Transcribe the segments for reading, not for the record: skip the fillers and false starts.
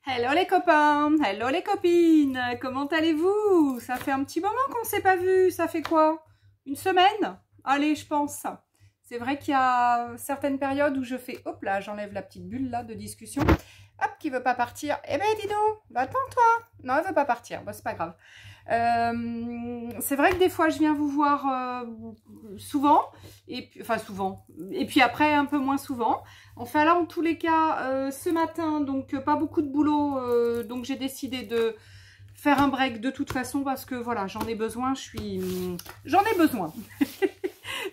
Hello les copains, hello les copines, comment allez-vous? Ça fait un petit moment qu'on ne s'est pas vu, ça fait quoi? Une semaine? Allez, je pense. C'est vrai qu'il y a certaines périodes où je fais, hop là, j'enlève la petite bulle là de discussion, hop, qui veut pas partir. Eh ben dis donc, va-t'en toi. Non, elle veut pas partir, bon, c'est pas grave. C'est vrai que des fois je viens vous voir souvent, et puis, enfin souvent, et puis après un peu moins souvent. Enfin là en tous les cas, ce matin, donc pas beaucoup de boulot, donc j'ai décidé de faire un break de toute façon parce que voilà, j'en ai besoin, j'en ai besoin.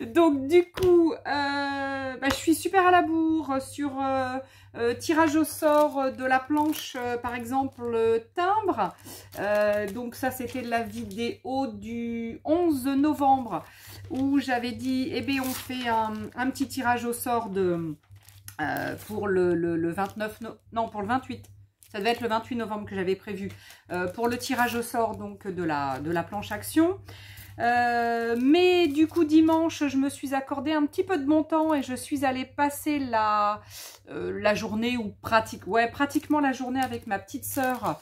Donc du coup, je suis super à la bourre sur tirage au sort de la planche, par exemple, timbre. Donc ça, c'était la vidéo du 11 novembre où j'avais dit, eh bien, on fait un petit tirage au sort de, pour le 29, non, pour le 28. Ça devait être le 28 novembre que j'avais prévu pour le tirage au sort donc de la planche action. Mais du coup dimanche je me suis accordé un petit peu de mon temps et je suis allée passer la journée ou pratiquement la journée avec ma petite sœur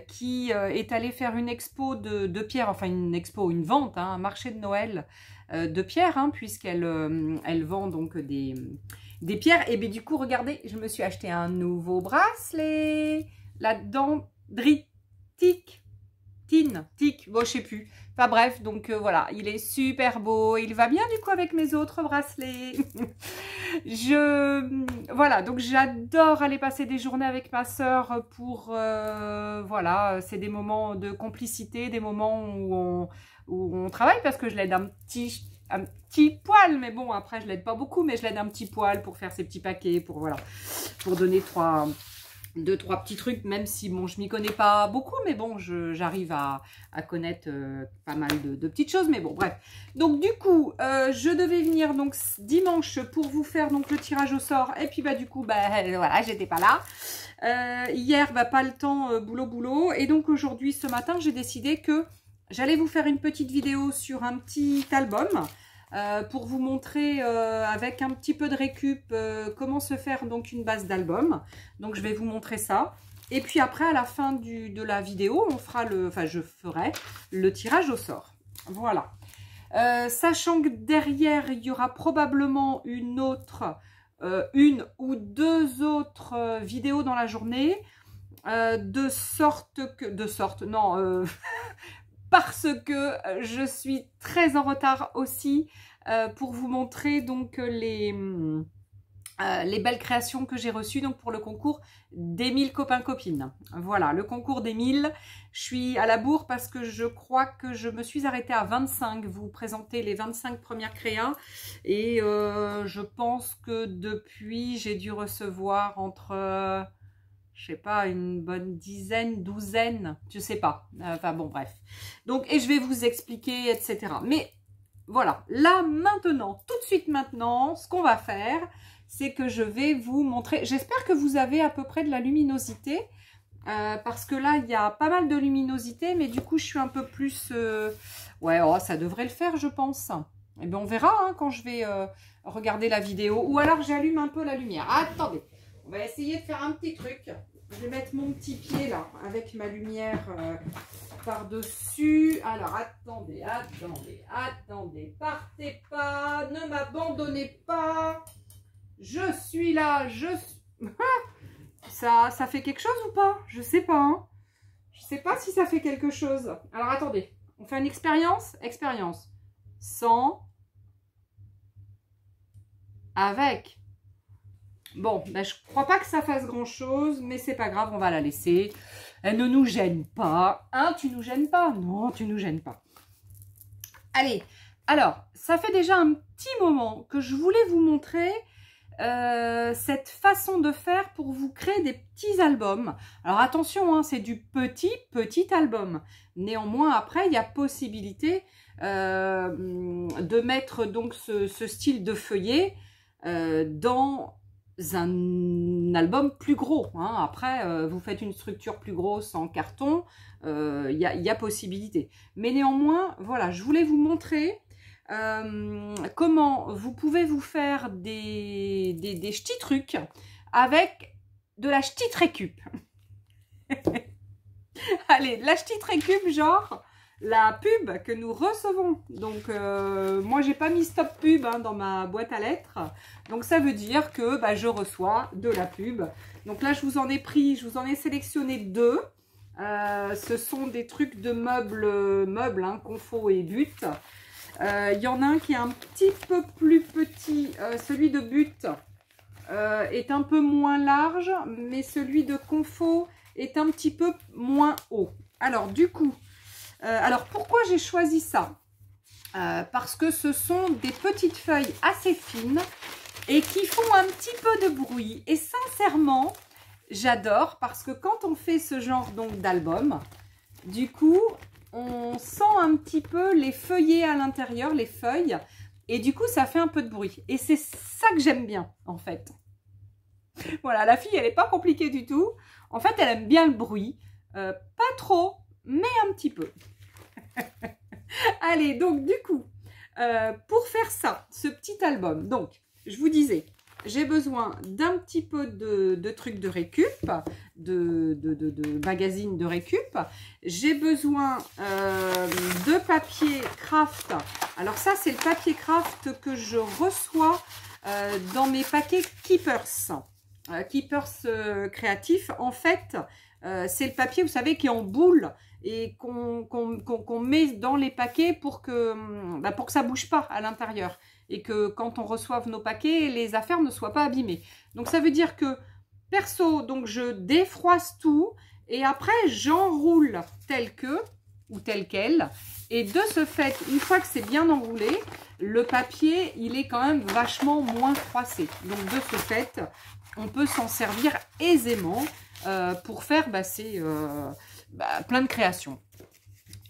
qui est allée faire une expo de pierre, enfin une vente, hein, un marché de Noël de pierre, hein, puisqu'elle elle vend donc des pierres. Et bien du coup regardez, je me suis acheté un nouveau bracelet, la dendritique. Tic, bon je sais plus. Enfin bref, donc voilà, il est super beau, il va bien du coup avec mes autres bracelets. Voilà, donc j'adore aller passer des journées avec ma sœur pour, voilà, c'est des moments de complicité, des moments où on travaille parce que je l'aide un petit poil, mais bon après je l'aide pas beaucoup, mais je l'aide un petit poil pour faire ses petits paquets, pour voilà, pour donner deux, trois petits trucs, même si bon, je m'y connais pas beaucoup, mais bon, j'arrive à connaître pas mal de petites choses, mais bon, bref. Donc du coup, je devais venir donc dimanche pour vous faire donc le tirage au sort, et puis bah du coup, voilà, j'étais pas là. Hier, pas le temps, boulot, et donc aujourd'hui, ce matin, j'ai décidé que j'allais vous faire une petite vidéo sur un petit album. Pour vous montrer avec un petit peu de récup comment se faire donc une base d'album. Donc je vais vous montrer ça. Et puis après à la fin de la vidéo, on fera je ferai le tirage au sort. Voilà. Sachant que derrière il y aura probablement une ou deux autres vidéos dans la journée. Parce que je suis très en retard aussi pour vous montrer donc les belles créations que j'ai reçues donc pour le concours des 1000 copains-copines. Voilà, le concours des 1000. Je suis à la bourre parce que je crois que je me suis arrêtée à 25. Vous présentez les 25 premières créas. Et je pense que depuis, j'ai dû recevoir entre... je sais pas, une bonne dizaine, douzaine, je sais pas. Enfin bon, bref. Donc, et je vais vous expliquer, etc. Mais voilà, là, maintenant, tout de suite maintenant, ce qu'on va faire, c'est que je vais vous montrer. J'espère que vous avez à peu près de la luminosité. Parce que là, il y a pas mal de luminosité, mais du coup, je suis un peu plus... Ouais, oh, ça devrait le faire, je pense. Et bien, on verra hein, quand je vais regarder la vidéo. Ou alors, j'allume un peu la lumière. Attendez. On va essayer de faire un petit truc. Je vais mettre mon petit pied là, avec ma lumière par-dessus. Alors, attendez. Partez pas, ne m'abandonnez pas. Je suis là, ça fait quelque chose ou pas? Je sais pas. Hein. Je sais pas si ça fait quelque chose. Alors, attendez. On fait une expérience? Expérience. Sans. Avec. Bon, je crois pas que ça fasse grand chose, mais c'est pas grave, on va la laisser. Elle ne nous gêne pas. Hein, tu nous gênes pas? Non, tu nous gênes pas. Allez, alors, ça fait déjà un petit moment que je voulais vous montrer cette façon de faire pour vous créer des petits albums. Alors attention, hein, c'est du petit album. Néanmoins, après, il y a possibilité de mettre donc ce style de feuillet dans un album plus gros. Hein. Après, vous faites une structure plus grosse en carton, y a possibilité. Mais néanmoins, voilà, je voulais vous montrer comment vous pouvez vous faire des petits trucs avec de la petite récup. Allez, la petite récup, genre la pub que nous recevons. Donc, moi, j'ai pas mis stop pub hein, dans ma boîte à lettres. Donc, ça veut dire que bah, je reçois de la pub. Donc là, je vous en ai sélectionné 2. Ce sont des trucs de meubles hein, Confo et But. Il y en a un qui est un petit peu plus petit. Celui de But est un peu moins large, mais celui de Confo est un petit peu moins haut. Alors, du coup, alors pourquoi j'ai choisi ça? Parce que ce sont des petites feuilles assez fines et qui font un petit peu de bruit. Et sincèrement, j'adore parce que quand on fait ce genre donc d'album, du coup, on sent un petit peu les feuillets à l'intérieur, les feuilles, et du coup, ça fait un peu de bruit. Et c'est ça que j'aime bien, en fait. Voilà, la fille, elle n'est pas compliquée du tout. En fait, elle aime bien le bruit. Pas trop, mais un petit peu. Allez, donc du coup, pour faire ça, ce petit album, donc, je vous disais, j'ai besoin d'un petit peu de trucs de récup, de magazines de récup. J'ai besoin de papier craft. Alors ça, c'est le papier craft que je reçois dans mes paquets Keepers. Keepers créatifs. En fait, c'est le papier, vous savez, qui est en boule et qu'on met dans les paquets pour que ça bouge pas à l'intérieur. Et que quand on reçoive nos paquets, les affaires ne soient pas abîmées. Donc, ça veut dire que, perso, donc je défroisse tout et après, j'enroule tel que ou tel quel. Et de ce fait, une fois que c'est bien enroulé, le papier, il est quand même vachement moins froissé. Donc, de ce fait, on peut s'en servir aisément pour faire plein de créations.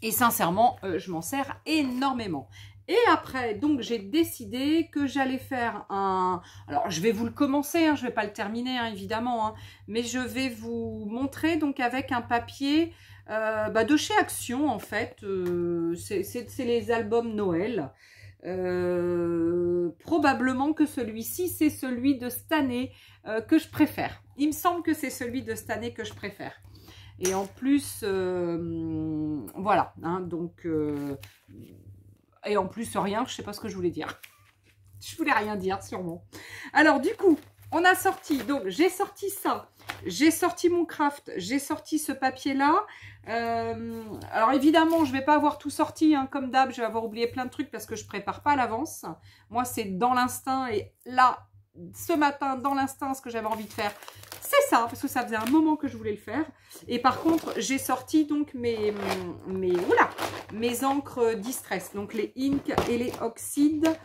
Et sincèrement, je m'en sers énormément. Et après, donc, j'ai décidé que j'allais faire un... Alors, je vais vous le commencer, hein, je ne vais pas le terminer, hein, évidemment, hein, mais je vais vous montrer, donc, avec un papier de chez Action, en fait. C'est les albums Noël. Probablement que celui-ci, c'est celui de cette année que je préfère. Il me semble que c'est celui de cette année que je préfère. Et en plus, voilà, hein, donc... et en plus, rien, je ne sais pas ce que je voulais dire. Je voulais rien dire, sûrement. Alors, du coup, on a sorti, donc j'ai sorti ça. J'ai sorti mon craft, j'ai sorti ce papier-là. Alors, évidemment, je ne vais pas avoir tout sorti, hein, comme d'hab. Je vais avoir oublié plein de trucs parce que je ne prépare pas à l'avance. Moi, c'est dans l'instinct. Et là, ce matin, dans l'instinct, ce que j'avais envie de faire, c'est ça, parce que ça faisait un moment que je voulais le faire. Et par contre, j'ai sorti donc mes encres Distress, donc les Ink et les Oxydes,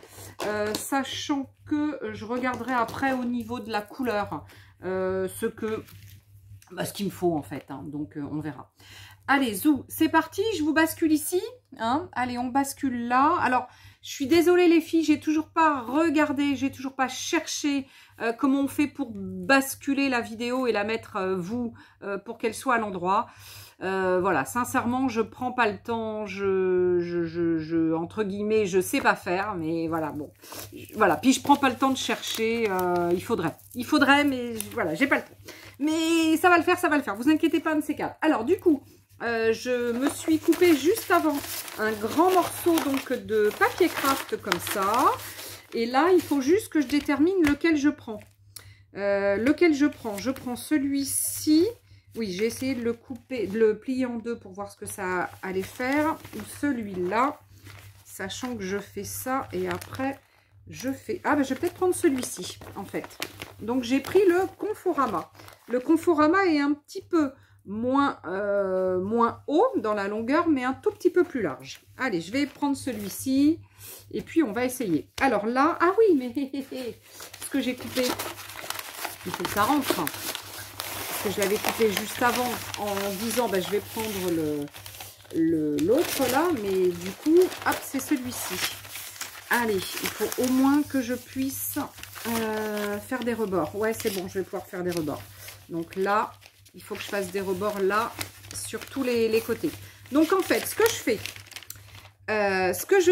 sachant que je regarderai après au niveau de la couleur ce qu'il me faut en fait, hein, donc on verra. Allez, zou, c'est parti, je vous bascule ici, hein. Allez, on bascule là. Alors, je suis désolée les filles, j'ai toujours pas regardé, j'ai toujours pas cherché comment on fait pour basculer la vidéo et la mettre, pour qu'elle soit à l'endroit. Voilà, sincèrement, je prends pas le temps, entre guillemets, je sais pas faire, mais voilà, bon. Voilà, puis je prends pas le temps de chercher, il faudrait, mais voilà, j'ai pas le temps. Mais ça va le faire, vous inquiétez pas, un de ces quatre. Alors, du coup... je me suis coupé juste avant un grand morceau donc de papier craft comme ça. Et là, il faut juste que je détermine lequel je prends. Je prends celui-ci. Oui, j'ai essayé de le couper, de le plier en deux pour voir ce que ça allait faire. Ou celui-là, sachant que je fais ça et après je fais... Ah, ben je vais peut-être prendre celui-ci en fait. Donc j'ai pris le Conforama. Le Conforama est un petit peu... moins haut dans la longueur, mais un tout petit peu plus large. Allez, je vais prendre celui-ci et puis on va essayer. Alors là, ah oui, mais ce que j'ai coupé, il faut que ça rentre. Parce que je l'avais coupé juste avant en disant, je vais prendre l'autre là, mais du coup, hop, c'est celui-ci. Allez, il faut au moins que je puisse faire des rebords. Ouais, c'est bon, je vais pouvoir faire des rebords. Donc là... il faut que je fasse des rebords là, sur tous les côtés. Donc, en fait, ce que je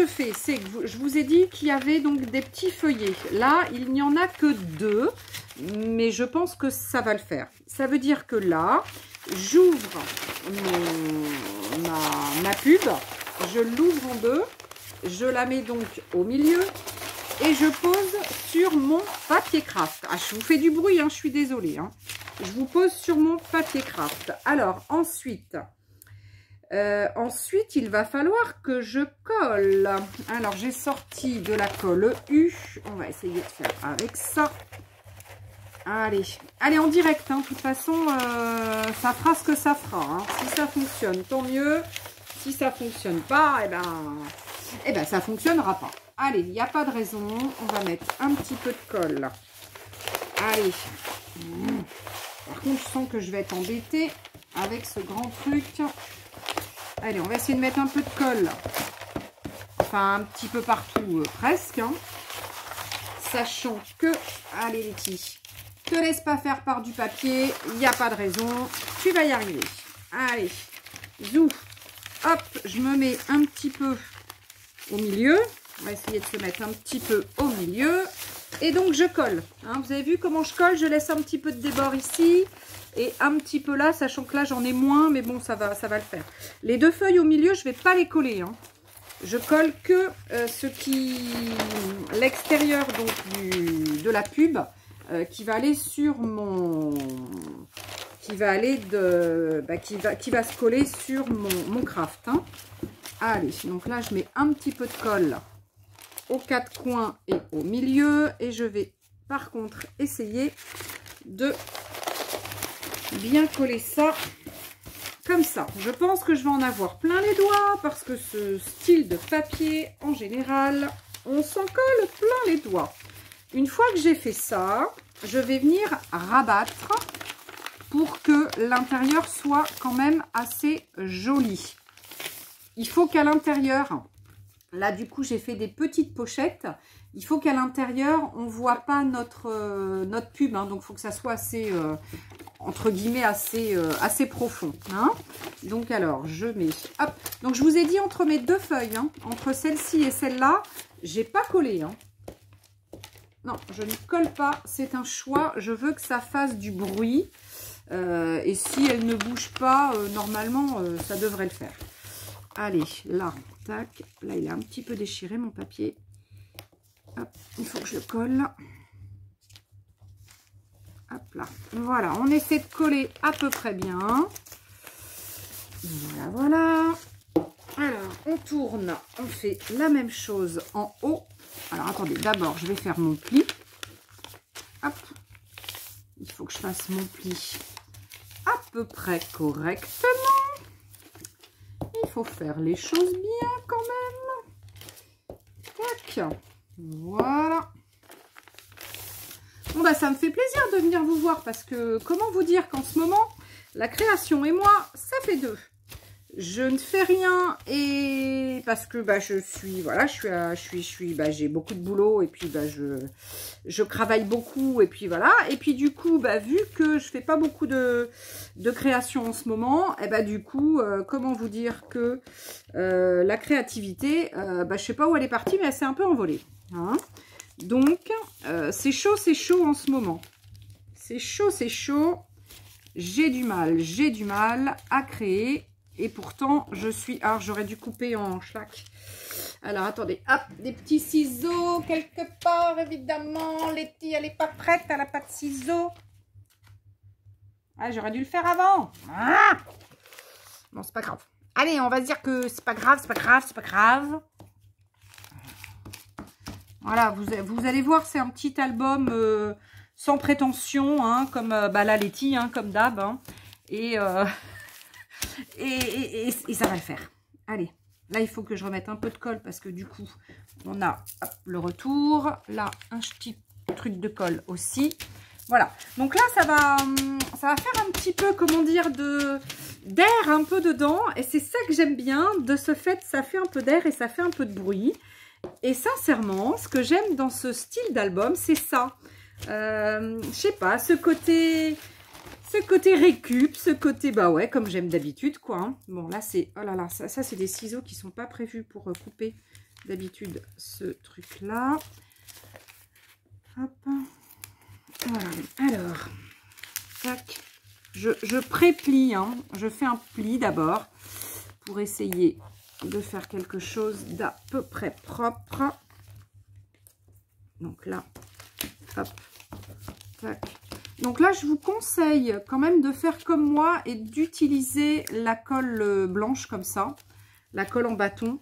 fais, c'est que je vous ai dit qu'il y avait donc des petits feuillets. Là, il n'y en a que 2. mais je pense que ça va le faire. Ça veut dire que là, j'ouvre ma pub, je l'ouvre en deux, je la mets donc au milieu et je pose sur mon papier craft. Ah, je vous fais du bruit, hein, je suis désolée. Hein. Je vous pose sur mon papier craft. Alors, ensuite, il va falloir que je colle. Alors, j'ai sorti de la colle U. On va essayer de faire avec ça. Allez, allez en direct. Hein. De toute façon, ça fera ce que ça fera. Hein. Si ça fonctionne, tant mieux. Si ça fonctionne pas, eh ben, ça fonctionnera pas. Allez, il n'y a pas de raison. On va mettre un petit peu de colle. Allez. Par contre, je sens que je vais être embêtée avec ce grand truc. Allez, on va essayer de mettre un peu de colle. Enfin, un petit peu partout, presque. Hein. Sachant que... Allez, Letty, te laisse pas faire par du papier. Il n'y a pas de raison. Tu vas y arriver. Allez. Zou. Hop, je me mets un petit peu au milieu. On va essayer de se mettre un petit peu au milieu. Et donc, je colle. Hein, vous avez vu comment je colle? Je laisse un petit peu de débord ici. Et un petit peu là, sachant que là, j'en ai moins. Mais bon, ça va le faire. Les deux feuilles au milieu, je ne vais pas les coller. Hein. Je colle que l'extérieur donc de la pub qui va aller sur mon... qui va se coller sur mon craft. Hein. Allez, donc là, je mets un petit peu de colle aux quatre coins et au milieu. Et je vais, par contre, essayer de bien coller ça comme ça. Je pense que je vais en avoir plein les doigts parce que ce style de papier, en général, on s'en colle plein les doigts. Une fois que j'ai fait ça, je vais venir rabattre pour que l'intérieur soit quand même assez joli. Il faut qu'à l'intérieur, là du coup j'ai fait des petites pochettes, il faut qu'à l'intérieur on ne voit pas notre pub, hein, donc il faut que ça soit assez, entre guillemets, assez profond. Hein. Donc alors je mets, hop, donc je vous ai dit entre mes deux feuilles, hein, entre celle-ci et celle-là, j'ai pas collé. Hein. Non, je ne colle pas, c'est un choix, je veux que ça fasse du bruit. Et si elle ne bouge pas, normalement, ça devrait le faire. Allez, là, tac. Là, il est un petit peu déchiré, mon papier. Hop, il faut que je le colle. Hop là. Voilà, on essaie de coller à peu près bien. Voilà, voilà. Alors, on tourne. On fait la même chose en haut. Alors, attendez, d'abord, je vais faire mon pli. Hop. Il faut que je fasse mon pli à peu près correctement. Il faut faire les choses bien quand même. Tac. Voilà. Bon, bah, ça me fait plaisir de venir vous voir parce que, comment vous dire qu'en ce moment, la création et moi, ça fait deux. Je ne fais rien et parce que bah, je suis, voilà, bah, j'ai beaucoup de boulot et puis bah, je travaille beaucoup et puis voilà. Et puis du coup, bah, vu que je fais pas beaucoup de création en ce moment, et bah, du coup, comment vous dire que la créativité, bah, je sais pas où elle est partie, mais elle s'est un peu envolée. Hein. Donc, c'est chaud en ce moment. C'est chaud. J'ai du mal à créer. Et pourtant, je suis... Alors, j'aurais dû couper en schlack. Alors, attendez. Hop, des petits ciseaux quelque part, évidemment. Letty, elle n'est pas prête. Elle n'a pas de ciseaux. Ah, j'aurais dû le faire avant. Ah bon, c'est pas grave. Allez, on va se dire que c'est pas grave, c'est pas grave. Voilà, vous allez voir, c'est un petit album sans prétention, hein, comme bah, la Letty, hein, comme d'hab. Hein, et ça va le faire. Allez, là, il faut que je remette un peu de colle parce que du coup, on a hop, le retour. Là, un petit truc de colle aussi. Voilà. Donc là, ça va faire un petit peu, comment dire, d'air un peu dedans. Et c'est ça que j'aime bien. De ce fait, ça fait un peu d'air et ça fait un peu de bruit. Et sincèrement, ce que j'aime dans ce style d'album, c'est ça. Je sais pas, ce côté récup, ce côté, bah ouais, comme j'aime d'habitude, quoi. Hein. Bon, là, c'est, oh là là, ça c'est des ciseaux qui sont pas prévus pour couper d'habitude ce truc-là. Hop. Voilà. Alors, tac. Je pré-plie, hein. Je fais un pli d'abord pour essayer de faire quelque chose d'à peu près propre. Donc là, hop, tac. Donc là, je vous conseille quand même de faire comme moi et d'utiliser la colle blanche comme ça, la colle en bâton.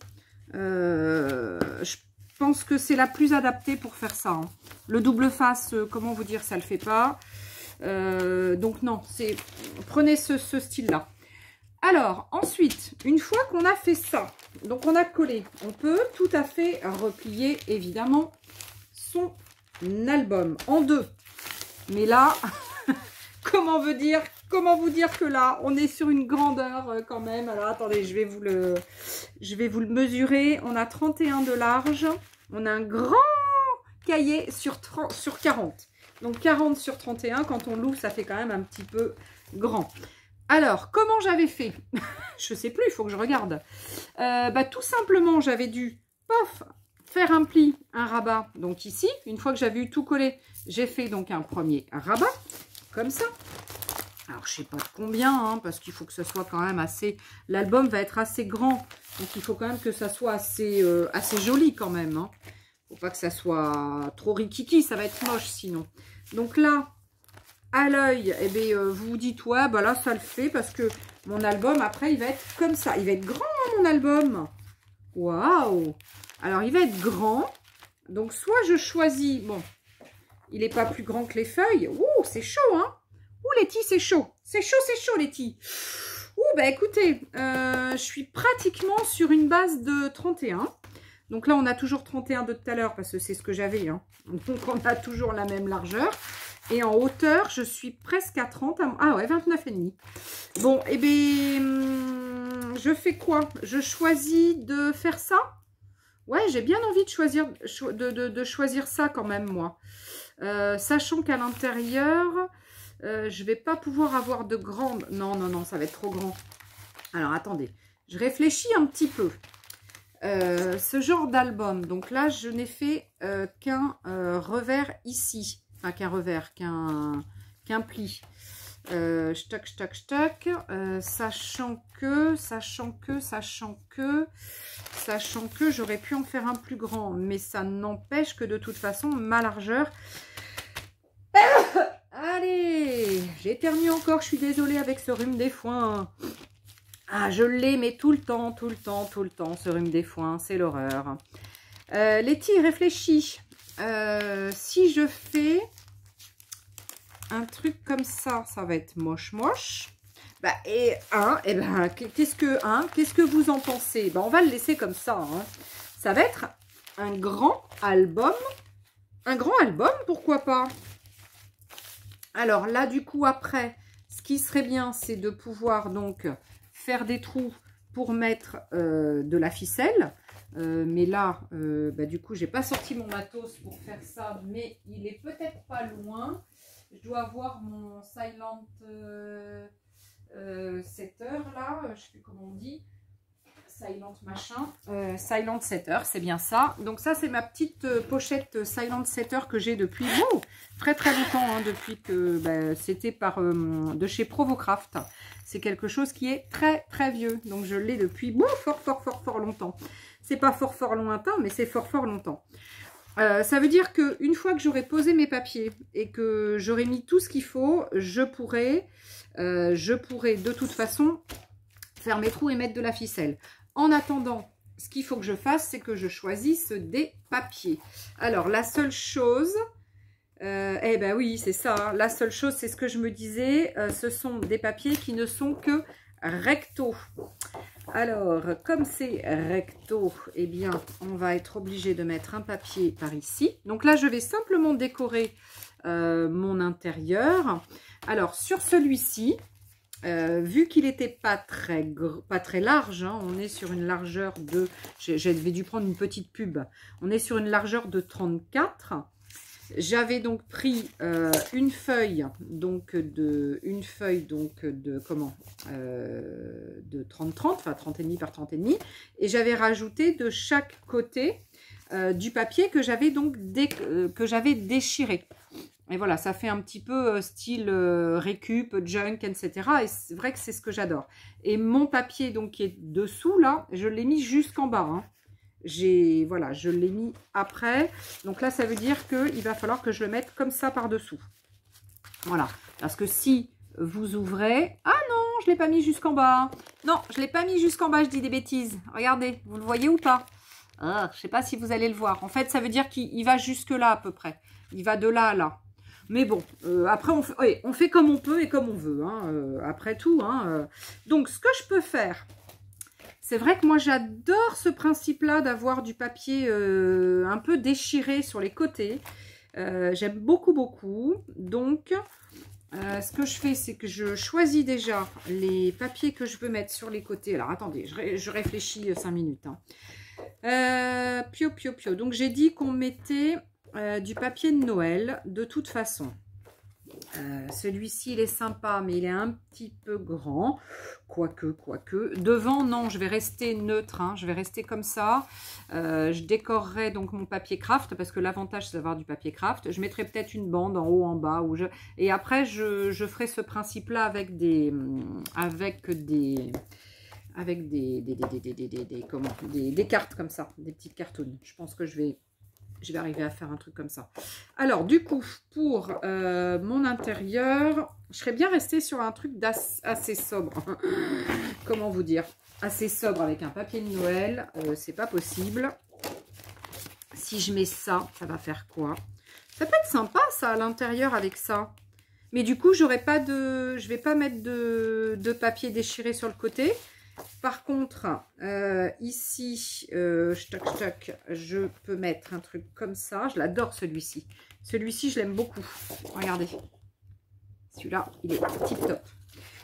Je pense que c'est la plus adaptée pour faire ça. Hein. Le double face, comment vous dire, ça le fait pas. Donc non, prenez ce style-là. Alors, ensuite, une fois qu'on a fait ça, donc on a collé, on peut tout à fait replier, évidemment, son album en deux. Mais là, comment vous dire que là, on est sur une grandeur quand même. Alors, attendez, je vais vous le mesurer. On a 31 de large. On a un grand cahier sur 40. Donc, 40 sur 31, quand on l'ouvre, ça fait quand même un petit peu grand. Alors, comment j'avais fait? Je sais plus, il faut que je regarde. Tout simplement, j'avais dû, pof, faire un pli, un rabat. Donc ici, une fois que j'avais eu tout collé, j'ai fait donc un premier rabat, comme ça. Alors, je sais pas de combien, hein, parce qu'il faut que ce soit quand même assez... L'album va être assez grand, donc il faut quand même que ça soit assez joli quand même. Hein. Faut pas que ça soit trop rikiki, ça va être moche sinon. Donc là, à l'œil, eh bien, vous vous dites, ouais, bah là, ça le fait, parce que mon album, après, il va être comme ça. Il va être grand, mon album. Waouh! Alors, il va être grand. Donc, soit je choisis... Bon, il n'est pas plus grand que les feuilles. Ouh, c'est chaud, hein? Ouh, Letty, c'est chaud. C'est chaud, Letty. Ouh, bah écoutez, je suis pratiquement sur une base de 31. Donc là, on a toujours 31 de tout à l'heure, parce que c'est ce que j'avais. Hein. Donc, on a toujours la même largeur. Et en hauteur, je suis presque à 30. Ah ouais, 29,5. Bon, eh bien, je fais quoi? Je choisis de faire ça? Ouais, j'ai bien envie de choisir, choisir ça quand même, moi. Sachant qu'à l'intérieur, je vais pas pouvoir avoir de grandes... Non, non, non, ça va être trop grand. Alors, attendez. Je réfléchis un petit peu. Ce genre d'album. Donc là, je n'ai fait qu'un revers ici. Enfin, qu'un revers, qu'un pli. Sachant que j'aurais pu en faire un plus grand. Mais ça n'empêche que de toute façon, ma largeur... Allez, j'éternue encore, je suis désolée avec ce rhume des foins. Ah, je l'ai, mais tout le temps, ce rhume des foins, c'est l'horreur. Letty réfléchit. Si je fais un truc comme ça, ça va être moche. Bah, qu'est-ce que vous en pensez? Bah, on va le laisser comme ça. Hein. Ça va être un grand album. Un grand album, pourquoi pas? Alors là, du coup, après, ce qui serait bien, c'est de pouvoir donc faire des trous pour mettre de la ficelle. Mais là, du coup, j'ai pas sorti mon matos pour faire ça, mais il est peut-être pas loin. Je dois avoir mon silent setter là, je sais plus comment on dit. Silent machin, Silent Setter, c'est bien ça. Donc ça, c'est ma petite pochette Silent Setter que j'ai depuis très longtemps, hein, depuis que c'était de chez Provocraft. C'est quelque chose qui est très vieux, donc je l'ai depuis fort longtemps. C'est pas fort lointain, mais c'est fort longtemps. Ça veut dire que une fois que j'aurai posé mes papiers et que j'aurai mis tout ce qu'il faut, je pourrai de toute façon faire mes trous et mettre de la ficelle. En attendant, ce qu'il faut que je fasse, c'est que je choisisse des papiers. Alors, la seule chose, oui, c'est ça. Hein, la seule chose, c'est ce que je me disais, ce sont des papiers qui ne sont que recto. Alors, comme c'est recto, eh bien, on va être obligé de mettre un papier par ici. Donc là, je vais simplement décorer mon intérieur. Alors, sur celui-ci... vu qu'il n'était pas très large, hein, on est sur une largeur de... J'avais dû prendre une petite pub. On est sur une largeur de 34. J'avais donc pris une feuille de 30-30, enfin 30,5 par 30,5. Et j'avais rajouté de chaque côté du papier que j'avais déchiré. Et voilà, ça fait un petit peu style récup, junk, etc. Et c'est vrai que c'est ce que j'adore. Et mon papier, donc, qui est dessous, là, je l'ai mis jusqu'en bas. Hein. Voilà, je l'ai mis après. Donc là, ça veut dire qu'il va falloir que je le mette comme ça par-dessous. Voilà. Parce que si vous ouvrez... Ah non, je ne l'ai pas mis jusqu'en bas. Non, je ne l'ai pas mis jusqu'en bas, je dis des bêtises. Regardez, vous le voyez ou pas? Ah, je ne sais pas si vous allez le voir. En fait, ça veut dire qu'il va jusque là à peu près. Il va de là à là. Mais bon, après, on fait comme on peut et comme on veut. Hein, après tout. Hein, Donc, ce que je peux faire... C'est vrai que moi, j'adore ce principe-là d'avoir du papier un peu déchiré sur les côtés. J'aime beaucoup, beaucoup. Donc, ce que je fais, c'est que je choisis déjà les papiers que je veux mettre sur les côtés. Alors, attendez, je réfléchis 5 minutes. Hein. Pio, pio, pio. Donc, j'ai dit qu'on mettait du papier de Noël de toute façon. Celui-ci, il est sympa, mais il est un petit peu grand. Quoique. Devant, non, je vais rester neutre. Hein, je vais rester comme ça. Je décorerai donc mon papier craft, parce que l'avantage, c'est d'avoir du papier craft. Je mettrai peut-être une bande en haut, en bas. Et après, je ferai ce principe-là avec des cartes comme ça, des petites cartounes. Je pense que je vais arriver à faire un truc comme ça. Alors, du coup, pour mon intérieur, je serais bien restée sur un truc assez sobre. Comment vous dire? Assez sobre avec un papier de Noël. C'est pas possible. Si je mets ça, ça va faire quoi? Ça peut être sympa, ça, à l'intérieur avec ça. Mais du coup, je vais pas mettre de papier déchiré sur le côté. Par contre, ici, je peux mettre un truc comme ça. Je l'adore, celui-ci. Celui-ci, je l'aime beaucoup. Regardez. Celui-là, il est tip-top.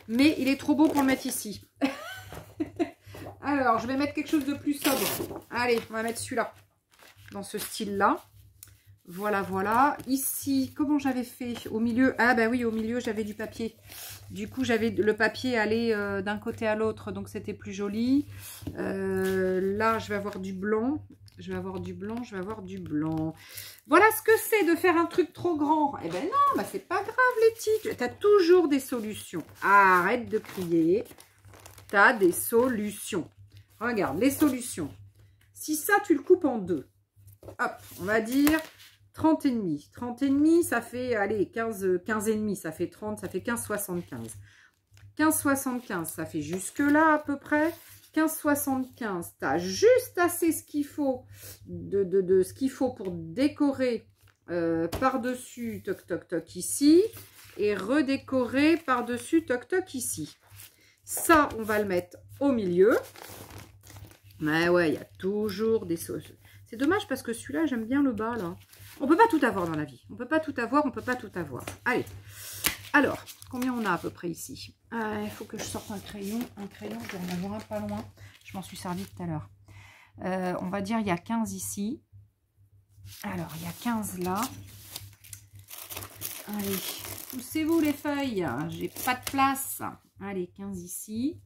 Mais il est trop beau pour le mettre ici. Alors, je vais mettre quelque chose de plus sobre. Allez, on va mettre celui-là. Dans ce style-là. Voilà, voilà. Ici, comment j'avais fait? Au milieu, ah bah oui, au milieu, j'avais du papier. Du coup, j'avais le papier aller d'un côté à l'autre, donc c'était plus joli. Là, je vais avoir du blanc. Je vais avoir du blanc, je vais avoir du blanc. Voilà ce que c'est de faire un truc trop grand. Eh ben non, bah c'est pas grave, Letty. Tu as toujours des solutions. Arrête de crier. Tu as des solutions. Regarde, les solutions. Si ça, tu le coupes en deux. Hop, on va dire 30 et demi. 30 et demi, ça fait, allez, 15 et demi, ça fait 30, ça fait 15,75. 15,75, ça fait jusque là à peu près. 15,75, tu as juste assez ce qu'il faut de ce qu'il faut pour décorer par-dessus, toc, toc, toc, ici. Et redécorer par-dessus, toc, toc, ici. Ça, on va le mettre au milieu. Mais ouais, il y a toujours des sauces. C'est dommage parce que celui-là, j'aime bien le bas, là. On peut pas tout avoir dans la vie. On peut pas tout avoir, on peut pas tout avoir. Allez. Alors, combien on a à peu près ici? Il faut que je sorte un crayon. Un crayon, je dois en avoir un pas loin. Je m'en suis servi tout à l'heure. On va dire, il y a 15 ici. Alors, il y a 15 là. Allez, poussez-vous les feuilles. J'ai pas de place. Allez, 15 ici.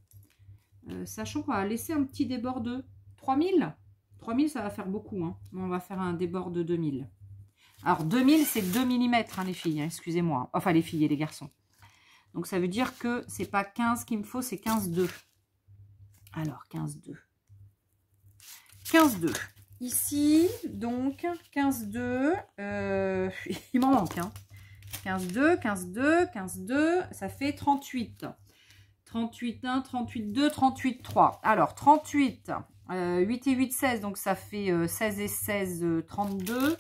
Sachant qu'on va laisser un petit débord de 3000. 3000, ça va faire beaucoup. Hein. On va faire un débord de 2000. Alors, 2000, c'est 2 mm, hein, les filles. Hein, excusez-moi. Enfin, les filles et les garçons. Donc, ça veut dire que c'est pas 15 qu'il me faut, c'est 15,2. Alors, 15,2. 15,2. Ici, donc, 15,2. Il m'en manque, hein. 15,2, 15,2, 15,2. Ça fait 38. 38,1, 38,2, 38,3. Alors, 38, 8 et 8, 16. Donc, ça fait 16 et 16, 32.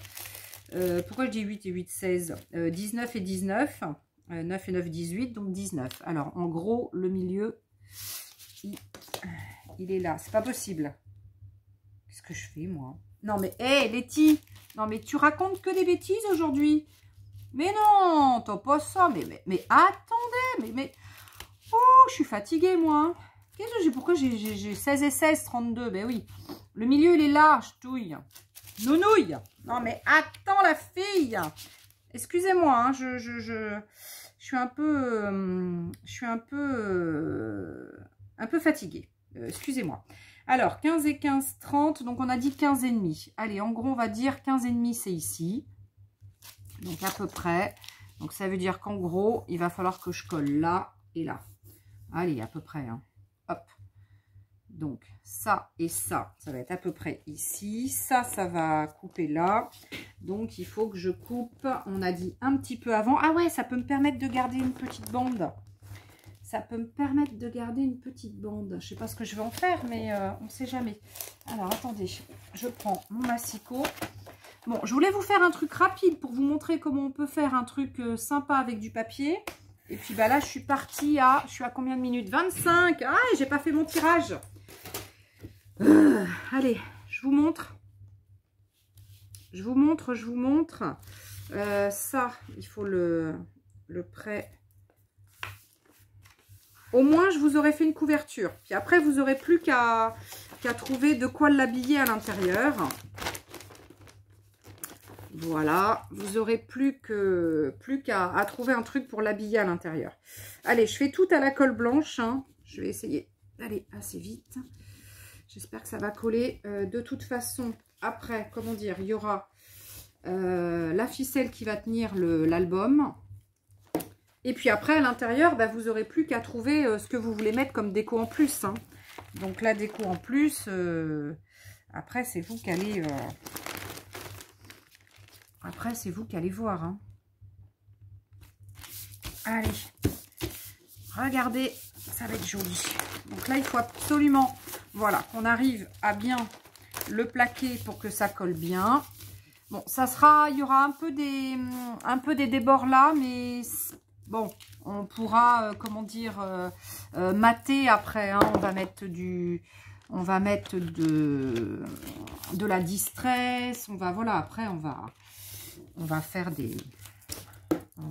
Pourquoi je dis 8 et 8, 16 19 et 19. 9 et 9, 18. Donc, 19. Alors, en gros, le milieu, il est là. C'est pas possible. Qu'est-ce que je fais, moi? Non, mais, hé, Letty! Non, mais tu racontes que des bêtises aujourd'hui. Mais non, t'as pas ça. Mais attendez, mais... Oh, je suis fatiguée, moi. Pourquoi j'ai 16 et 16, 32? Ben oui. Le milieu, il est là, ch'touille. Nounouille. Non, mais attends, la fille. Excusez-moi, hein, je suis un peu fatiguée. Excusez-moi. Alors, 15 et 15, 30. Donc, on a dit 15 et demi. Allez, en gros, on va dire 15 et demi, c'est ici. Donc à peu près. Donc ça veut dire qu'en gros, il va falloir que je colle là et là. Allez, à peu près. Hein. Hop. Donc ça et ça va être à peu près ici. Ça va couper là. Donc il faut que je coupe, on a dit un petit peu avant. Ah ouais, ça peut me permettre de garder une petite bande. Ça peut me permettre de garder une petite bande. Je ne sais pas ce que je vais en faire, mais on ne sait jamais. Alors attendez, je prends mon massicot. Bon, je voulais vous faire un truc rapide pour vous montrer comment on peut faire un truc sympa avec du papier. Et puis bah là, je suis partie à... Je suis à combien de minutes? 25. Ah, j'ai pas fait mon tirage. Allez, je vous montre. Je vous montre. Ça, il faut le prêt. Au moins, je vous aurais fait une couverture. Puis après, vous n'aurez plus qu'à trouver de quoi l'habiller à l'intérieur. Voilà, vous n'aurez plus qu'à trouver un truc pour l'habiller à l'intérieur. Allez, je fais tout à la colle blanche. Hein. Je vais essayer d'aller assez vite. J'espère que ça va coller. De toute façon, après, comment dire, il y aura la ficelle qui va tenir l'album. Et puis après, à l'intérieur, bah, vous n'aurez plus qu'à trouver ce que vous voulez mettre comme déco en plus. Hein. Donc la déco en plus, après, c'est vous qui allez... Après, c'est vous qui allez voir. Hein. Allez, regardez, ça va être joli. Donc là, il faut absolument, voilà, qu'on arrive à bien le plaquer pour que ça colle bien. Bon, ça sera, il y aura un peu des débords là, mais bon, on pourra, comment dire, mater après. Hein. On va mettre de la distress. On va, voilà, après, on va faire des... On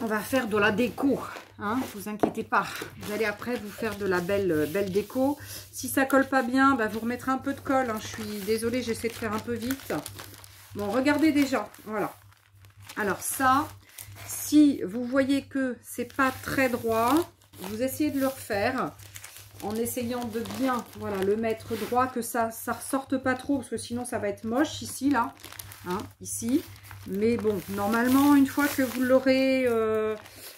va faire de la déco, hein, vous inquiétez pas. Vous allez après vous faire de la belle déco. Si ça colle pas bien, bah, vous remettrez un peu de colle. Hein. Je suis désolée, j'essaie de faire un peu vite. Bon, regardez déjà, voilà. Alors ça, si vous voyez que c'est pas très droit, vous essayez de le refaire en essayant de bien, voilà, le mettre droit, que ça ressorte pas trop, parce que sinon ça va être moche ici, là. Hein, ici, mais bon, normalement, une fois que vous l'aurez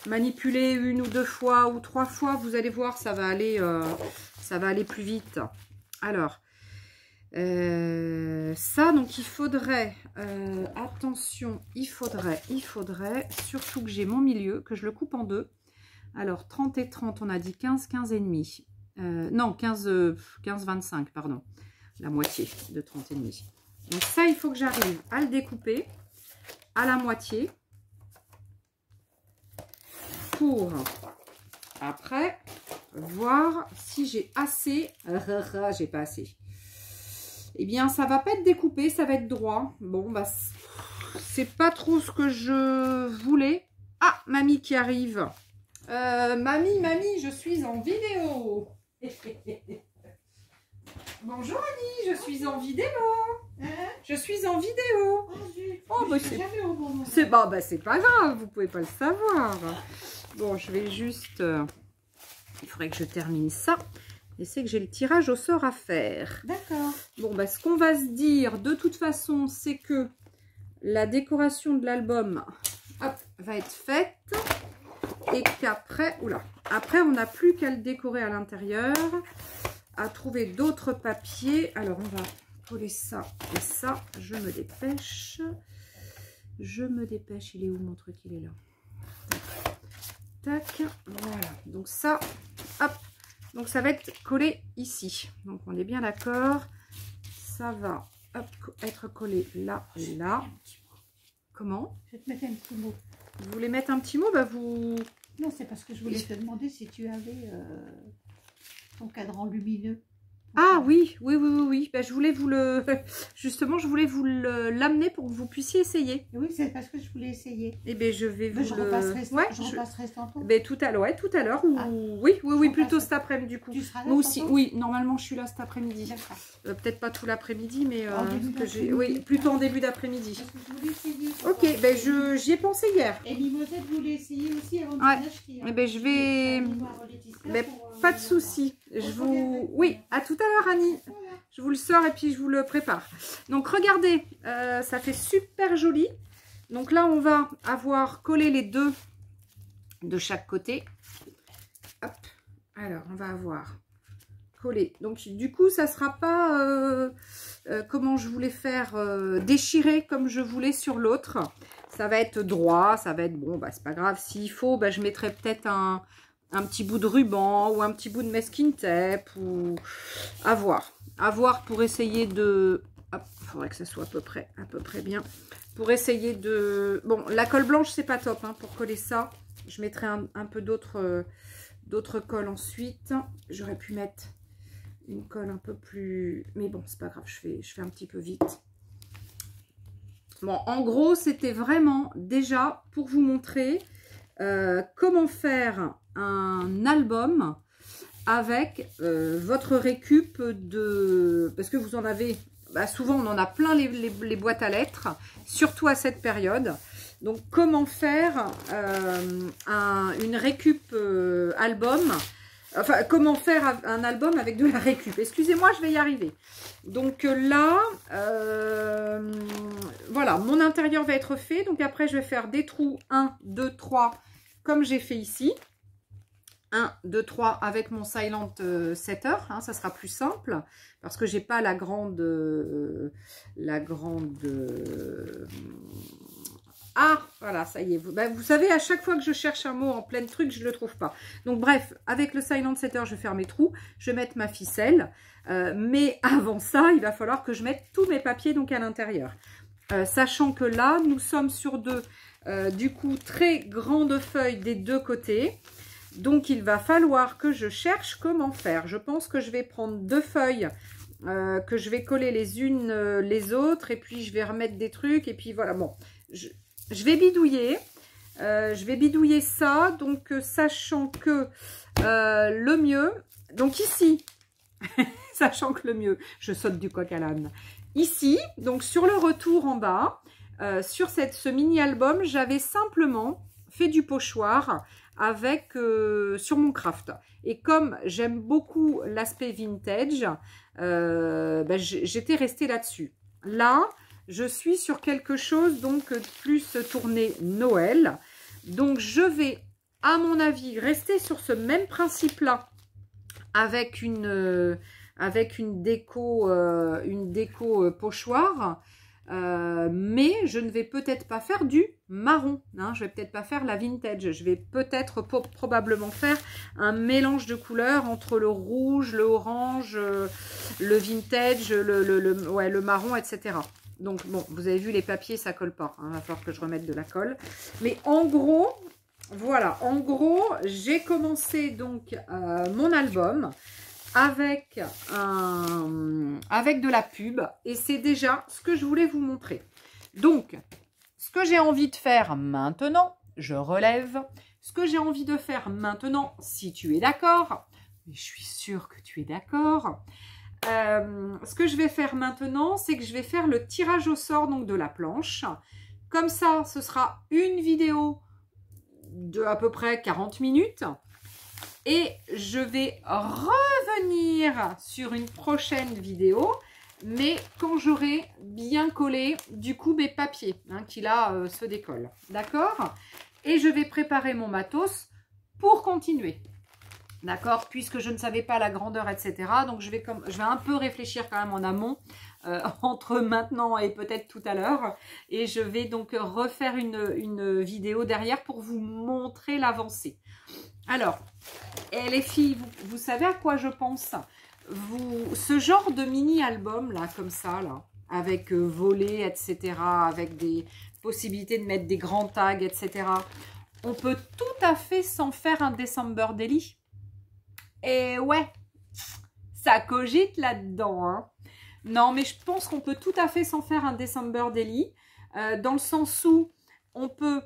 manipulé 1 ou 2 fois ou 3 fois, vous allez voir, ça va aller plus vite. Alors, ça, donc il faudrait, attention, il faudrait, surtout que j'ai mon milieu, que je le coupe en deux. Alors, 30 et 30, on a dit 15, 15 et demi. Non, 15, 25, pardon, la moitié de 30 et demi. Donc ça, il faut que j'arrive à le découper à la moitié pour après voir si j'ai assez. J'ai pas assez. Eh bien, ça va pas être découpé, ça va être droit. Bon, bah, c'est pas trop ce que je voulais. Ah, mamie qui arrive. Mamie, je suis en vidéo. Bonjour Annie, je suis en vidéo. Je suis en vidéo. Oh, bah, c'est pas grave, vous pouvez pas le savoir. Bon, je vais juste... il faudrait que je termine ça. Et c'est que j'ai le tirage au sort à faire. D'accord. Bon, bah, ce qu'on va se dire, de toute façon, c'est que la décoration de l'album va être faite. Et qu'après, oula, après, on n'a plus qu'à le décorer à l'intérieur. À trouver d'autres papiers. Alors, on va coller ça et ça. Je me dépêche. Il est où mon truc? Il est là. Tac. Tac. Voilà. Donc ça, hop. Donc ça va être collé ici. Donc on est bien d'accord. Ça va être collé là et là. Comment? Je vais te mettre un petit mot. Vous voulez mettre un petit mot? Bah vous... Non, c'est parce que je voulais te demander si tu avais ton cadran lumineux. Ah oui. Ben, je voulais vous le... Justement, je voulais vous l'amener pour que vous puissiez essayer. Oui, c'est parce que je voulais essayer. Eh bien, je vais vous je le... repasserai tantôt. Ben, tout à l'heure. Ou... Ah. Oui, plutôt cet après-midi du coup. Tu seras là? Moi aussi, oui, normalement, je suis là cet après-midi. Peut-être pas tout l'après-midi, mais plutôt en début d'après-midi. Ok, ben j'y ai pensé hier. Et Mimosette voulait essayer aussi avant de l'acheter. Eh ben, je vais... Ben, pas de souci. Oui, à tout à l'heure, Annie. je vous le sors et puis je vous le prépare. Donc regardez, ça fait super joli. Donc là, on va avoir collé les deux de chaque côté. Hop. Alors, on va avoir collé. Donc du coup, ça ne sera pas comment je voulais faire déchirer comme je voulais sur l'autre. Ça va être droit, ça va être bon, bah c'est pas grave. S'il faut, bah, je mettrai peut-être un petit bout de ruban ou un petit bout de masking tape ou à voir. À voir pour essayer de... Hop, il faudrait que ça soit à peu près bien. Pour essayer de... Bon, la colle blanche, c'est pas top hein, pour coller ça. Je mettrai un peu d'autres colle ensuite. J'aurais pu mettre une colle un peu plus... Mais bon, c'est pas grave, je fais un petit peu vite. Bon, en gros, c'était vraiment déjà pour vous montrer comment faire un album avec votre récup de... Parce que vous en avez... Bah, souvent, on en a plein les boîtes à lettres, surtout à cette période. Donc, comment faire une récup album, enfin, comment faire un album avec de la récup. Excusez-moi, je vais y arriver. Donc là, voilà, mon intérieur va être fait. Donc après, je vais faire des trous 1, 2, 3, comme j'ai fait ici. 1, 2, 3 avec mon Silent Setter, hein, ça sera plus simple parce que j'ai pas la grande ah voilà, ça y est, vous savez, à chaque fois que je cherche un mot en plein truc, je le trouve pas. Donc bref, avec le Silent Setter, je vais faire mes trous, je vais mettre ma ficelle, mais avant ça, il va falloir que je mette tous mes papiers donc à l'intérieur. Sachant que là, nous sommes sur du coup, très grandes feuilles des deux côtés. Donc, il va falloir que je cherche comment faire. Je pense que je vais prendre deux feuilles que je vais coller les unes les autres. Et puis, je vais remettre des trucs. Et puis, voilà. Bon, je vais bidouiller. Je vais bidouiller ça. Donc, sachant que le mieux... Donc, ici, sachant que le mieux... Je saute du coq à l'âne. Ici, donc, sur le retour en bas, sur ce mini-album, j'avais simplement fait du pochoir avec sur mon craft. Et comme j'aime beaucoup l'aspect vintage, j'étais restée là-dessus. Là, je suis sur quelque chose donc plus tourné Noël. Donc, je vais, à mon avis, rester sur ce même principe-là avec une déco pochoir. Mais je ne vais peut-être pas faire du marron, hein, je vais peut-être pas faire la vintage, je vais peut-être probablement faire un mélange de couleurs entre le rouge, le orange, le vintage, le marron, etc. Donc bon, vous avez vu les papiers, ça colle pas, hein, va falloir que je remette de la colle. Mais en gros, voilà, en gros, j'ai commencé donc mon album avec de la pub et c'est déjà ce que je voulais vous montrer. Donc, ce que j'ai envie de faire maintenant, je relève. Ce que j'ai envie de faire maintenant, si tu es d'accord, mais je suis sûre que tu es d'accord, ce que je vais faire maintenant, c'est que je vais faire le tirage au sort donc de la planche. Comme ça, ce sera une vidéo de à peu près 40 minutes. Et je vais revenir sur une prochaine vidéo, mais quand j'aurai bien collé du coup mes papiers, hein, qui là se décollent. D'accord? Et je vais préparer mon matos pour continuer. D'accord? Puisque je ne savais pas la grandeur, etc. Donc je vais un peu réfléchir quand même en amont, entre maintenant et peut-être tout à l'heure. Et je vais donc refaire une vidéo derrière pour vous montrer l'avancée. Alors, et les filles, vous savez à quoi je pense? Ce genre de mini-album, là, comme ça, là, avec volets, etc., avec des possibilités de mettre des grands tags, etc., on peut tout à fait s'en faire un December Daily. Et ouais, ça cogite là-dedans, hein. Non, mais je pense qu'on peut tout à fait s'en faire un December Daily, dans le sens où on peut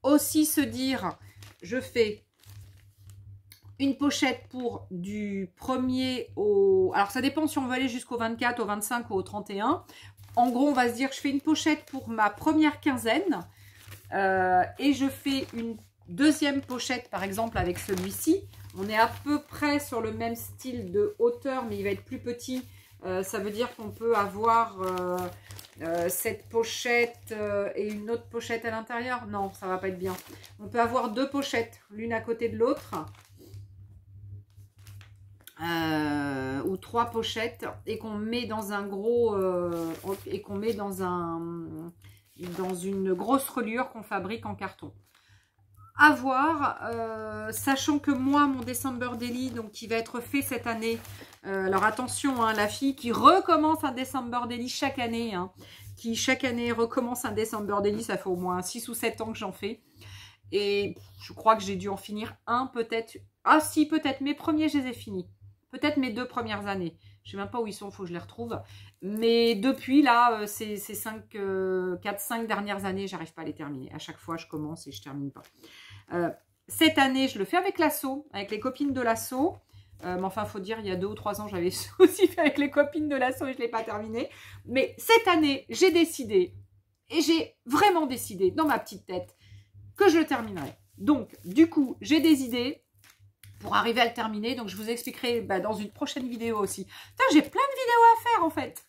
aussi se dire... Je fais une pochette pour du 1er au... Alors, ça dépend si on veut aller jusqu'au 24, au 25 ou au 31. En gros, on va se dire que je fais une pochette pour ma première quinzaine. Et je fais une deuxième pochette, par exemple, avec celui-ci, On est à peu près sur le même style de hauteur, mais il va être plus petit. Ça veut dire qu'on peut avoir cette pochette et une autre pochette à l'intérieur. Non, ça va pas être bien. On peut avoir deux pochettes, l'une à côté de l'autre. Ou trois pochettes et qu'on met dans un gros et qu'on met dans une grosse reliure qu'on fabrique en carton. À voir, sachant que moi, mon December Daily, donc qui va être fait cette année, alors attention, hein, la fille qui recommence un December Daily chaque année, hein, qui chaque année recommence un December Daily, ça fait au moins 6 ou 7 ans que j'en fais, et je crois que j'ai dû en finir un peut-être, ah si peut-être, mes premiers je les ai finis, peut-être mes 2 premières années, je sais même pas où ils sont, il faut que je les retrouve, mais depuis là, ces 4-5 dernières années, j'arrive pas à les terminer, à chaque fois je commence et je termine pas. Cette année, je le fais avec l'assaut, avec les copines de l'assaut. Mais enfin, il faut dire, il y a 2 ou 3 ans, j'avais aussi fait avec les copines de l'assaut et je ne l'ai pas terminé. Mais cette année, j'ai décidé, et j'ai vraiment décidé dans ma petite tête, que je le terminerai. Donc, du coup, j'ai des idées pour arriver à le terminer. Donc, je vous expliquerai dans une prochaine vidéo aussi. Putain, j'ai plein de vidéos à faire, en fait.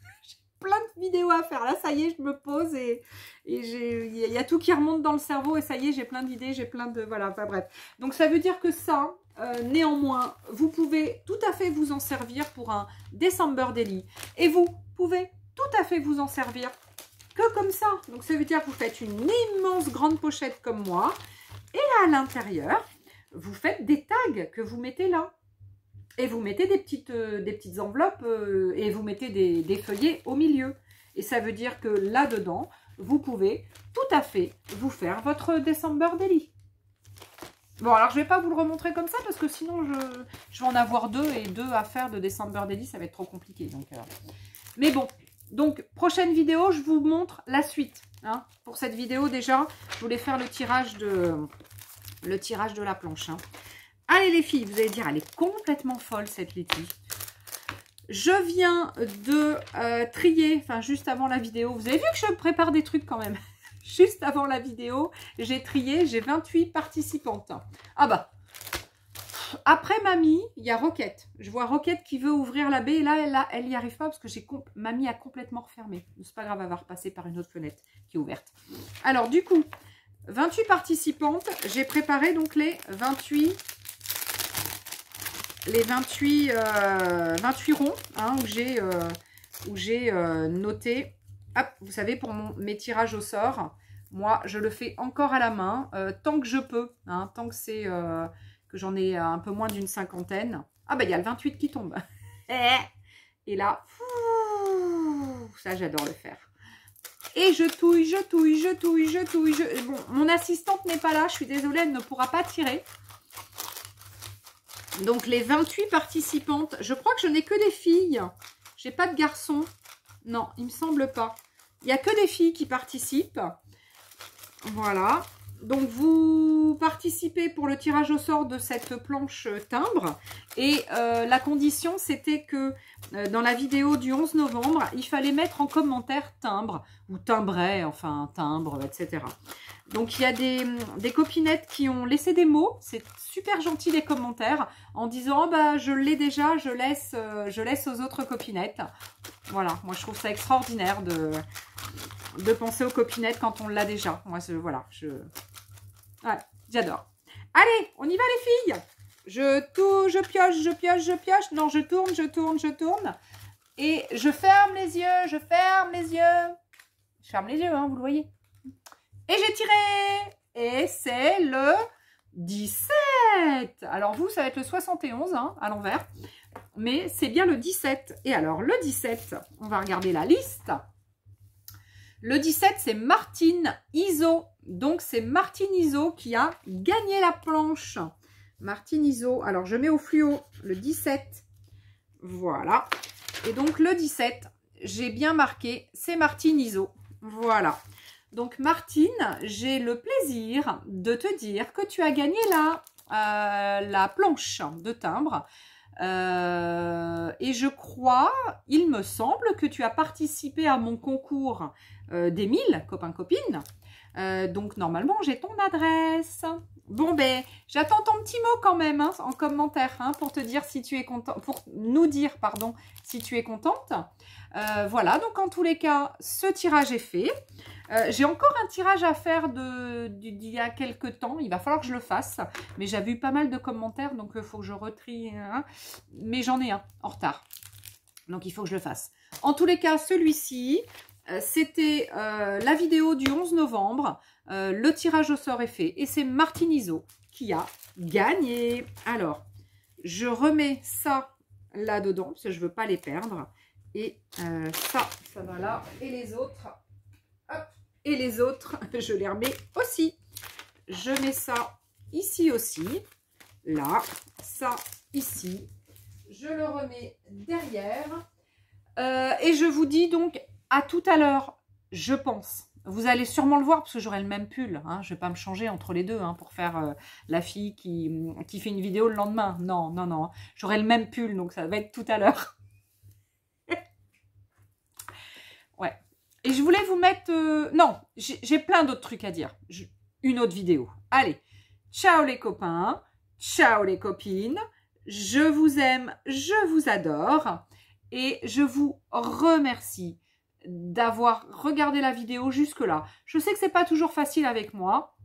Plein de vidéos à faire. Là, ça y est, je me pose et il y a tout qui remonte dans le cerveau et ça y est, j'ai plein d'idées, j'ai plein de... Voilà, enfin bref. Donc, ça veut dire que ça, néanmoins, vous pouvez tout à fait vous en servir pour un December Daily. Et vous pouvez tout à fait vous en servir que comme ça. Donc, ça veut dire que vous faites une immense grande pochette comme moi et à l'intérieur, vous faites des tags que vous mettez là. Et vous mettez des petites enveloppes et vous mettez des feuillets au milieu. Et ça veut dire que là-dedans, vous pouvez tout à fait vous faire votre December Daily. Bon, alors je ne vais pas vous le remontrer comme ça parce que sinon, je vais en avoir 2 et 2 à faire de December Daily, ça va être trop compliqué. Donc, mais bon, donc prochaine vidéo, je vous montre la suite. Hein. Pour cette vidéo, déjà, je voulais faire le tirage de la planche. Hein. Allez les filles, vous allez dire, elle est complètement folle cette Letty. Je viens de trier, enfin juste avant la vidéo, vous avez vu que je prépare des trucs quand même. Juste avant la vidéo, j'ai trié, j'ai 28 participantes. Ah bah, après Mamie, il y a Roquette. Je vois Roquette qui veut ouvrir la baie et là elle n'y arrive pas parce que Mamie a complètement refermé. C'est pas grave, elle va repasser par une autre fenêtre qui est ouverte. Alors du coup, 28 participantes, j'ai préparé donc les 28 ronds hein, où j'ai noté, hop, vous savez, pour mes tirages au sort, moi, je le fais encore à la main, tant que je peux, hein, tant que c'est que j'en ai un peu moins d'une cinquantaine. Ah ben, il y a le 28 qui tombe. Et là, ça, j'adore le faire. Et je touille, je touille, je touille, je touille. Bon, mon assistante n'est pas là, je suis désolée, elle ne pourra pas tirer. Donc, les 28 participantes, je crois que je n'ai que des filles. Je n'ai pas de garçons. Non, il ne me semble pas. Il n'y a que des filles qui participent. Voilà. Donc, vous participez pour le tirage au sort de cette planche timbre. Et la condition, c'était que dans la vidéo du 11 novembre, il fallait mettre en commentaire timbre ou timbret, enfin timbre, etc. Donc, il y a des copinettes qui ont laissé des mots. C'est super gentil les commentaires en disant oh, bah, je l'ai déjà, je laisse aux autres copinettes. Voilà, moi je trouve ça extraordinaire de penser aux copinettes quand on l'a déjà. Moi, voilà, ouais, j'adore. Allez, on y va les filles. Je pioche, je pioche, je pioche. Non, je tourne, je tourne, je tourne. Et je ferme les yeux, je ferme les yeux. Je ferme les yeux, hein, vous le voyez. Et j'ai tiré. Et c'est le 17. Alors vous, ça va être le 71 hein, à l'envers. Mais c'est bien le 17. Et alors le 17, on va regarder la liste. Le 17, c'est Martine Iso. Donc c'est Martine Iso qui a gagné la planche. Martine Iso. Alors je mets au fluo le 17. Voilà. Et donc le 17, j'ai bien marqué, c'est Martine Iso. Voilà. Donc Martine, j'ai le plaisir de te dire que tu as gagné la planche de timbre. Et je crois, il me semble que tu as participé à mon concours des 1000 copains-copines. Donc, normalement, j'ai ton adresse. Bon, ben, j'attends ton petit mot quand même, hein, en commentaire, hein, pour te dire si tu es content, pour nous dire, pardon, si tu es contente. Voilà, donc en tous les cas, ce tirage est fait. J'ai encore un tirage à faire d'il y a quelques temps. Il va falloir que je le fasse. Mais j'avais eu pas mal de commentaires, donc il faut que je retrie. Hein. Mais j'en ai un en retard. Donc il faut que je le fasse. En tous les cas, celui-ci, c'était la vidéo du 11 novembre. Le tirage au sort est fait. Et c'est Martine Iso qui a gagné. Alors, je remets ça là-dedans, parce que je ne veux pas les perdre. Et ça va là. Et les autres... Hop, et les autres, je les remets aussi. Je mets ça ici aussi. Là, ça ici. Je le remets derrière. Et je vous dis donc à tout à l'heure, je pense. Vous allez sûrement le voir parce que j'aurai le même pull. Hein. Je ne vais pas me changer entre les deux hein, pour faire la fille qui fait une vidéo le lendemain. Non, non, non. J'aurai le même pull, donc ça va être tout à l'heure. Ouais. Et je voulais vous mettre... non, j'ai plein d'autres trucs à dire. Une autre vidéo. Allez, ciao les copains, ciao les copines. Je vous aime, je vous adore. Et je vous remercie d'avoir regardé la vidéo jusque-là. Je sais que c'est pas toujours facile avec moi.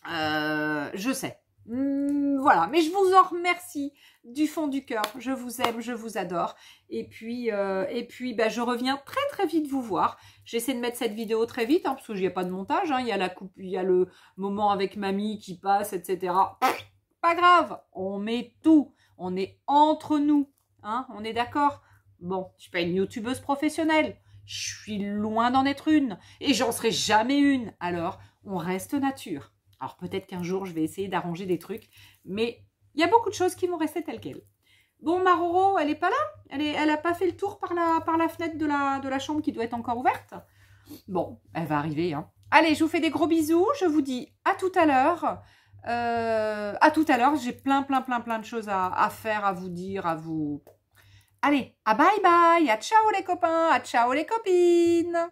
Je sais. Voilà, mais je vous en remercie du fond du cœur. Je vous aime, je vous adore. Et puis bah, je reviens très très vite vous voir. J'essaie de mettre cette vidéo très vite, hein, parce qu'il n'y a pas de montage. Hein. Il y a la coupe, il y a le moment avec mamie qui passe, etc. Pas grave, on met tout. On est entre nous. Hein, on est d'accord? Bon, je suis pas une youtubeuse professionnelle. Je suis loin d'en être une. Et j'en serai jamais une. Alors, on reste nature. Alors peut-être qu'un jour, je vais essayer d'arranger des trucs, mais il y a beaucoup de choses qui vont rester telles quelles. Bon, Maroro, elle n'est pas là? Elle n'a pas fait le tour par la fenêtre de la chambre qui doit être encore ouverte? Bon, elle va arriver. Hein. Allez, je vous fais des gros bisous. Je vous dis à tout à l'heure. À tout à l'heure. J'ai plein de choses à faire, à vous dire, à vous... Allez, à bye bye, à ciao les copains, à ciao les copines!